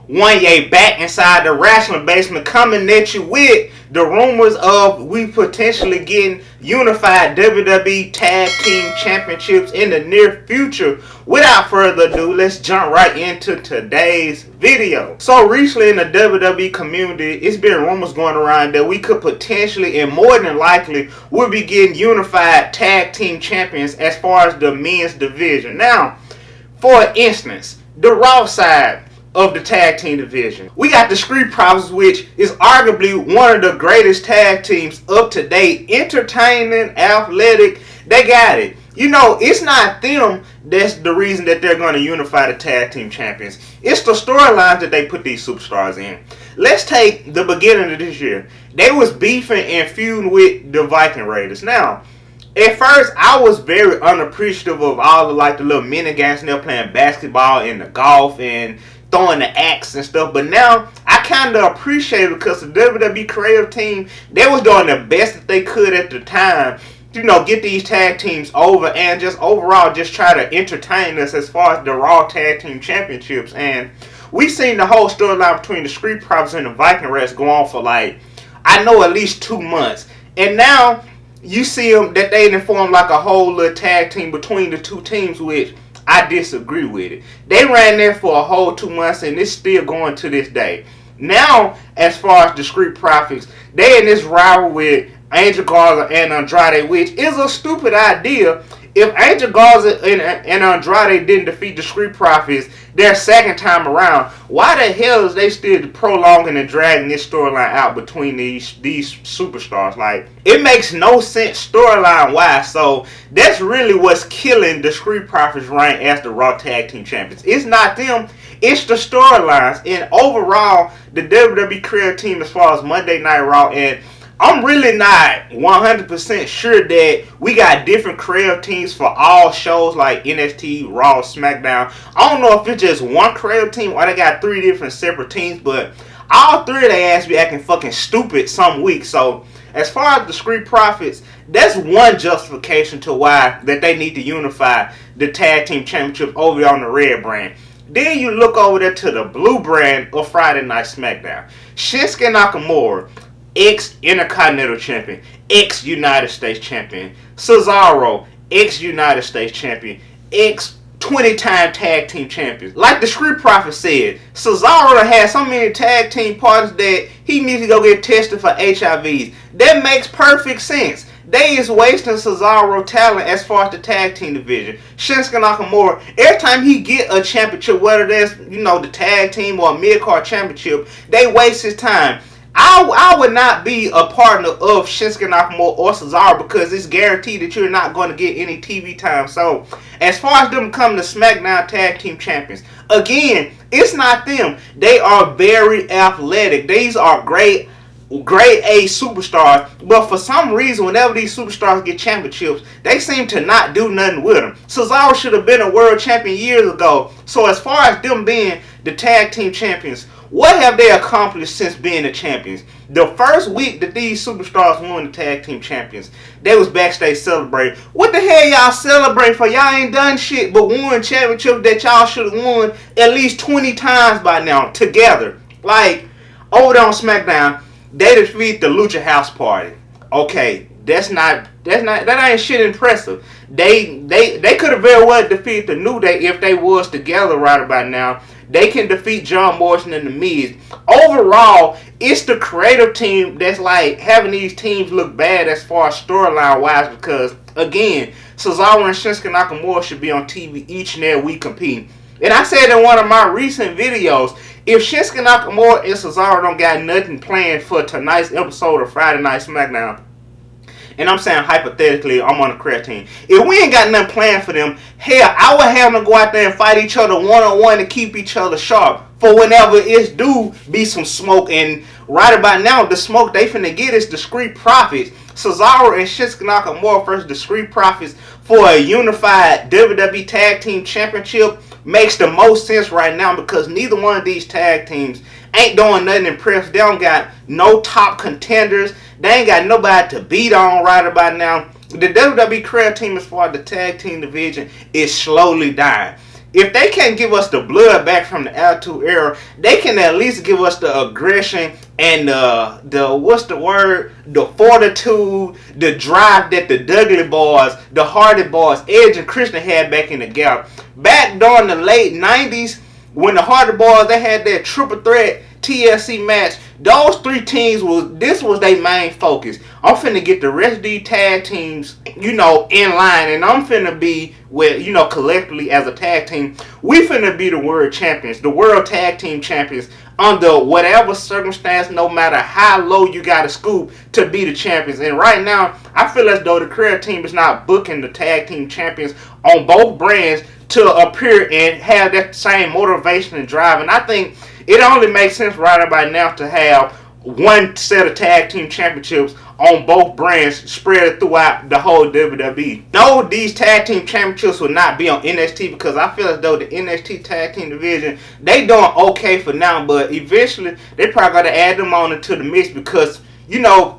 Wanya back inside the wrestling basement, coming at you with the rumors of we potentially getting unified WWE Tag Team Championships in the near future. Without further ado, let's jump right into today's video. So recently in the WWE community, it's been rumors going around that we could potentially and more than likely we'll be getting unified Tag Team Champions as far as the men's division. Now, for instance, the Raw side of the tag team division, we got the Street Profits, which is arguably one of the greatest tag teams up to date. Entertaining, athletic, they got it. You know, it's not them that's the reason that they're going to unify the tag team champions. It's the storylines that they put these superstars in. Let's take the beginning of this year. They was beefing and feuding with the Viking Raiders. Now, at first, I was very unappreciative of all the little mini games and they're playing basketball and the golf and throwing the axe and stuff. But now, I kind of appreciate it because the WWE creative team, they was doing the best that they could at the time. You know, get these tag teams over and just overall just try to entertain us as far as the Raw Tag Team Championships. And we seen the whole storyline between the Street Profits and the Viking Raiders go on for I know at least 2 months. And now you see them that they done formed a whole little tag team between the two teams, which I disagree with it. They ran there for a whole 2 months and it's still going to this day. Now, as far as the Street Profits, they in this rivalry with Angel Garza and Andrade, which is a stupid idea. If Angel Garza and Andrade didn't defeat the Street Profits their second time around, why the hell is they still prolonging and dragging this storyline out between these superstars? It makes no sense storyline wise. So that's really what's killing the Street Profits reign as the Raw Tag Team Champions. It's not them, it's the storylines. And overall, the WWE creative team as far as Monday Night Raw, and I'm really not 100% sure that we got different creative teams for all shows like NXT, Raw, SmackDown. I don't know if it's just one creative team or they got 3 different separate teams, but all 3 of their ass be acting fucking stupid some weeks. So as far as the Street Profits, that's one justification to why that they need to unify the Tag Team Championship over on the red brand. Then you look over there to the blue brand of Friday Night SmackDown. Shinsuke Nakamura, ex-Intercontinental Champion, ex-United States Champion. Cesaro, ex-United States Champion, ex-20-time Tag Team Champions. Like the Street Profits said, Cesaro had so many tag team partners that he needs to go get tested for HIVs. That makes perfect sense. They is wasting Cesaro talent as far as the tag team division. Shinsuke Nakamura, every time he get a championship, whether that's, the tag team or a mid-card championship, they waste his time. I would not be a partner of Shinsuke Nakamura or Cesaro because it's guaranteed that you're not going to get any TV time. So, as far as them becoming the SmackDown Tag Team Champions, again, it's not them. They are very athletic. These are grade A superstars, but for some reason, whenever these superstars get championships, they seem to not do nothing with them. Cesaro should have been a world champion years ago. So as far as them being the tag team champions, what have they accomplished since being the champions? The first week that these superstars won the tag team champions, they was backstage celebrating. What the hell y'all celebrating for? Y'all ain't done shit but won championships that y'all should have won at least 20 times by now together. Over there on SmackDown, they defeat the Lucha House Party. Okay, that ain't shit impressive. They could have very well defeated the New Day if they was together right about now. They can defeat John Morrison and the Miz. Overall, it's the creative team that's having these teams look bad as far as storyline wise because again, Cesaro and Shinsuke Nakamura should be on TV each and every week competing. And I said in one of my recent videos, if Shinsuke Nakamura and Cesaro don't got nothing planned for tonight's episode of Friday Night SmackDown, and I'm saying hypothetically, I'm on the creative team. If we ain't got nothing planned for them, hell, I would have them go out there and fight each other one-on-one to keep each other sharp for whenever it's due be some smoke. And right about now, the smoke they finna get is the Street Profits. Cesaro and Shinsuke Nakamura versus the Street Profits for a unified WWE Tag Team Championship makes the most sense right now because neither one of these tag teams ain't doing nothing impressive. They don't got no top contenders. They ain't got nobody to beat on right about now. The WWE creative team as far as the tag team division is slowly dying. if they can't give us the blood back from the Attitude Era, they can at least give us the aggression and the fortitude, the drive that the Dudley Boys, the Hardy Boys, Edge and Christian had back in the Gap. Back during the late 90s, when the Hardy Boys, they had their triple threat TLC match, those three teams was their main focus. I'm finna get the rest of these tag teams, in line, and I'm finna be with, collectively as a tag team, we finna be the world champions, the world tag team champions, under whatever circumstance, no matter how low you gotta scoop to be the champions. And right now, I feel as though the career team is not booking the tag team champions on both brands to appear and have that same motivation and drive. And I think it only makes sense right about now to have one set of tag team championships on both brands spread throughout the whole WWE. No, these tag team championships will not be on NXT because I feel as though the NXT tag team division, they doing okay for now, but eventually they probably got to add them on into the mix because,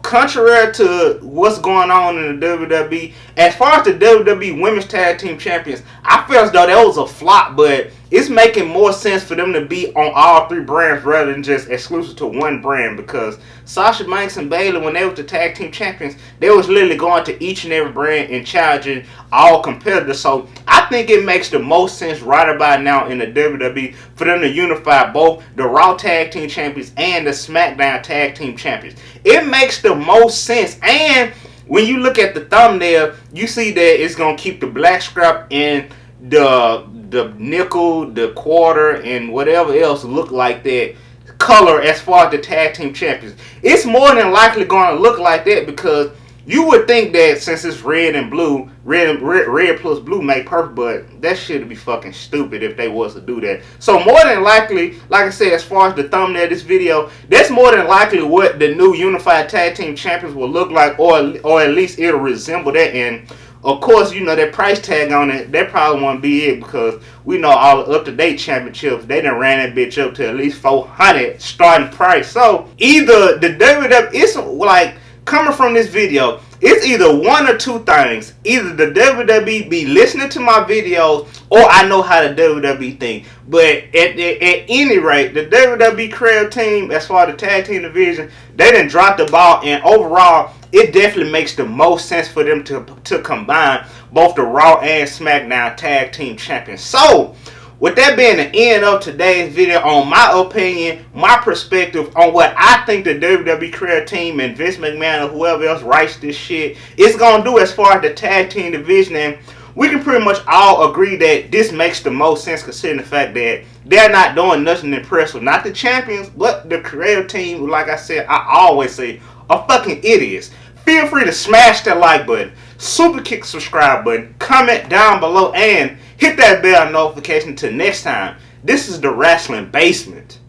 contrary to what's going on in the WWE, as far as the WWE Women's Tag Team Champions, I feel as though that was a flop, but it's making more sense for them to be on all three brands rather than just exclusive to one brand, because Sasha Banks and Bayley, when they were the tag team champions, they was literally going to each and every brand and challenging all competitors. So I think it makes the most sense right about now in the WWE for them to unify both the Raw Tag Team Champions and the SmackDown Tag Team Champions. It makes the most sense. And when you look at the thumbnail, you see that it's going to keep the black scrap and the nickel, the quarter, and whatever else look like that color as far as the tag team champions. It's more than likely going to look like that because you would think that since it's red and blue, red plus blue make purple, but that shit would be fucking stupid if they was to do that. So more than likely, like I said, as far as the thumbnail of this video, that's more than likely what the new unified tag team champions will look like, or at least it'll resemble that. And of course, that price tag on it, that probably won't be it because we know all the up-to-date championships, they done ran that bitch up to at least $400 starting price. So either the WWE, it's like, coming from this video, it's either one or two things. Either the WWE be listening to my videos, or I know how the WWE think. But at any rate, the WWE career team, as far as the tag team division, they done dropped the ball, and overall, it definitely makes the most sense for them to combine both the Raw and SmackDown tag team champions. So, with that being the end of today's video on my opinion, my perspective on what I think the WWE career team and Vince McMahon or whoever else writes this shit is going to do as far as the tag team division, and we can pretty much all agree that this makes the most sense considering the fact that they're not doing nothing impressive. Not the champions, but the career team, like I said, I always say, are fucking idiots. Feel free to smash that like button, super kick subscribe button, comment down below, and hit that bell notification. Till next time, this is the Wrestling Basement.